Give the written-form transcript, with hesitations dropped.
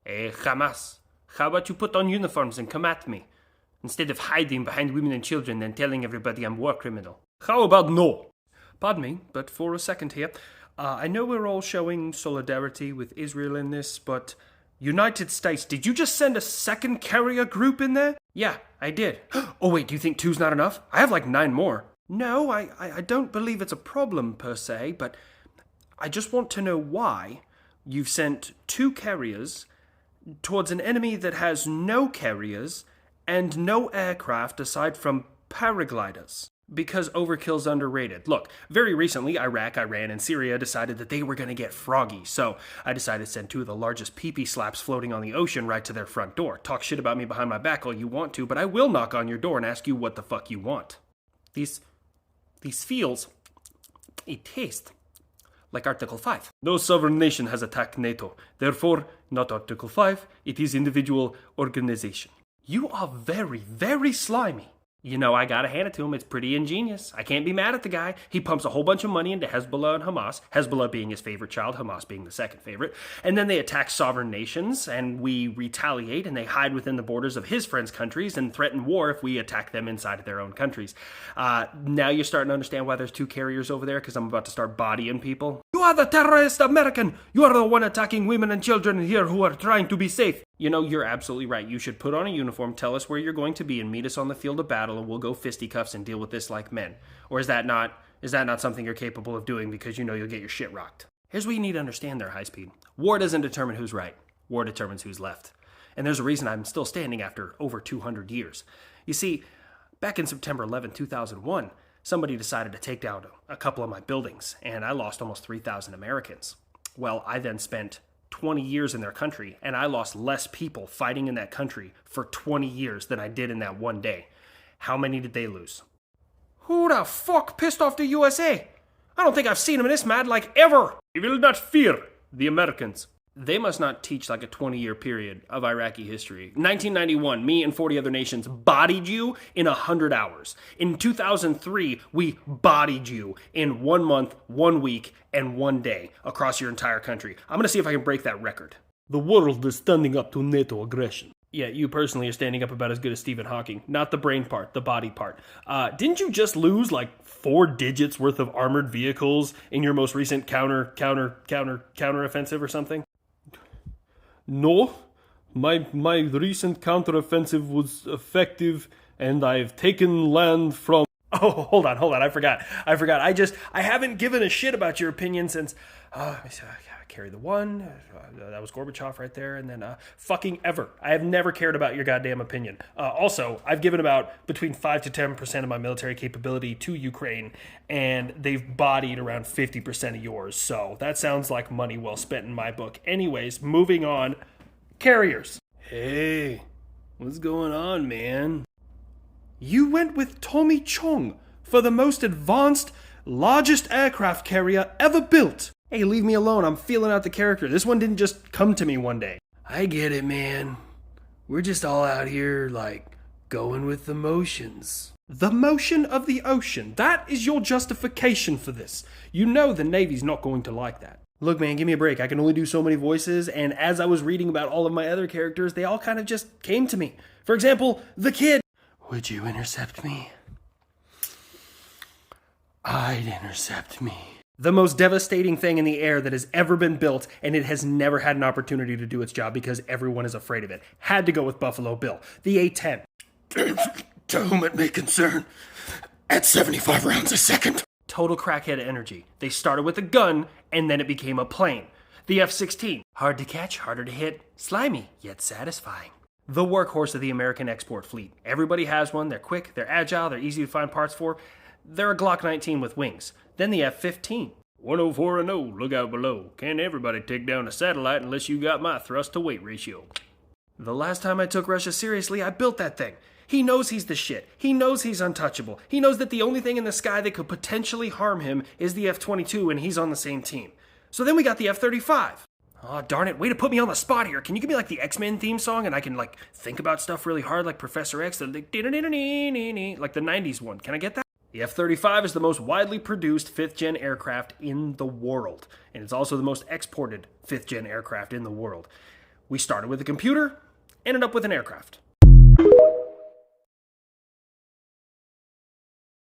Hamas. How about you put on uniforms and come at me? Instead of hiding behind women and children and telling everybody I'm war criminal. How about no? Pardon me, but for a second here. I know we're all showing solidarity with Israel in this, but United States, did you just send a second carrier group in there? Yeah, I did. Oh wait, do you think 2's not enough? I have like 9 more. No, I don't believe it's a problem per se, but I just want to know why you've sent 2 carriers towards an enemy that has no carriers and no aircraft aside from paragliders. Because overkill's underrated. Look, very recently, Iraq, Iran, and Syria decided that they were going to get froggy, so I decided to send 2 of the largest pee-pee slaps floating on the ocean right to their front door. Talk shit about me behind my back all you want to, but I will knock on your door and ask you what the fuck you want. These feels, it tastes like Article 5. No sovereign nation has attacked NATO. Therefore, not Article 5, it is individual organization. You are very, very slimy. You know, I gotta hand it to him, it's pretty ingenious. I can't be mad at the guy. He pumps a whole bunch of money into Hezbollah and Hamas, Hezbollah being his favorite child, Hamas being the second favorite, and then they attack sovereign nations, and we retaliate, and they hide within the borders of his friends' countries and threaten war if we attack them inside of their own countries. Now you're starting to understand why there's 2 carriers over there, because I'm about to start bodying people. You are the terrorist American! You are the one attacking women and children here who are trying to be safe! You know, you're absolutely right. You should put on a uniform, tell us where you're going to be, and meet us on the field of battle, and we'll go fisticuffs and deal with this like men. Or is that not something you're capable of doing because you know you'll get your shit rocked? Here's what you need to understand there, High Speed. War doesn't determine who's right. War determines who's left. And there's a reason I'm still standing after over 200 years. You see, back in September 11, 2001, somebody decided to take down a couple of my buildings, and I lost almost 3,000 Americans. Well, I then spent 20 years in their country, and I lost less people fighting in that country for 20 years than I did in that one day. How many did they lose? Who the fuck pissed off the USA? I don't think I've seen them this mad like ever. You will not fear the Americans. They must not teach like a 20-year period of Iraqi history. 1991, me and 40 other nations bodied you in 100 hours. In 2003, we bodied you in 1 month, 1 week, and 1 day across your entire country. I'm going to see if I can break that record. The world is standing up to NATO aggression. Yeah, you personally are standing up about as good as Stephen Hawking. Not the brain part, the body part. Didn't you just lose like 4 digits worth of armored vehicles in your most recent counter offensive or something? No, my recent counteroffensive was effective, and I've taken land from... Oh, hold on, I forgot. I haven't given a shit about your opinion since... Carry the one, that was Gorbachev right there, and then fucking ever. I have never cared about your goddamn opinion. Also, I've given about between 5 to 10% of my military capability to Ukraine, and they've bodied around 50% of yours, so that sounds like money well spent in my book. Anyways, moving on. Carriers. Hey, what's going on, man? You went with Tommy Chong for the most advanced, largest aircraft carrier ever built. Hey, leave me alone. I'm feeling out the character. This one didn't just come to me one day. I get it, man. We're just all out here, like, going with the motions. The motion of the ocean. That is your justification for this. You know the Navy's not going to like that. Look, man, give me a break. I can only do so many voices, and as I was reading about all of my other characters, they all kind of just came to me. For example, the kid. Would you intercept me? I'd intercept me. The most devastating thing in the air that has ever been built, and it has never had an opportunity to do its job because everyone is afraid of it. Had to go with Buffalo Bill. The A-10. To whom it may concern, at 75 rounds a second. Total crackhead energy. They started with a gun, and then it became a plane. The F-16. Hard to catch, harder to hit, slimy, yet satisfying. The workhorse of the American export fleet. Everybody has one. They're quick, they're agile, they're easy to find parts for. They're a Glock 19 with wings. Then the F-15. 104 and 0, look out below. Can't everybody take down a satellite unless you got my thrust-to-weight ratio. The last time I took Russia seriously, I built that thing. He knows he's the shit. He knows he's untouchable. He knows that the only thing in the sky that could potentially harm him is the F-22, and he's on the same team. So then we got the F-35. Aw, darn it, way to put me on the spot here. Can you give me like the X-Men theme song and I can like think about stuff really hard like Professor X, like the 90s one. Can I get that? The F-35 is the most widely produced 5th-gen aircraft in the world, and it's also the most exported 5th-gen aircraft in the world. We started with a computer, ended up with an aircraft.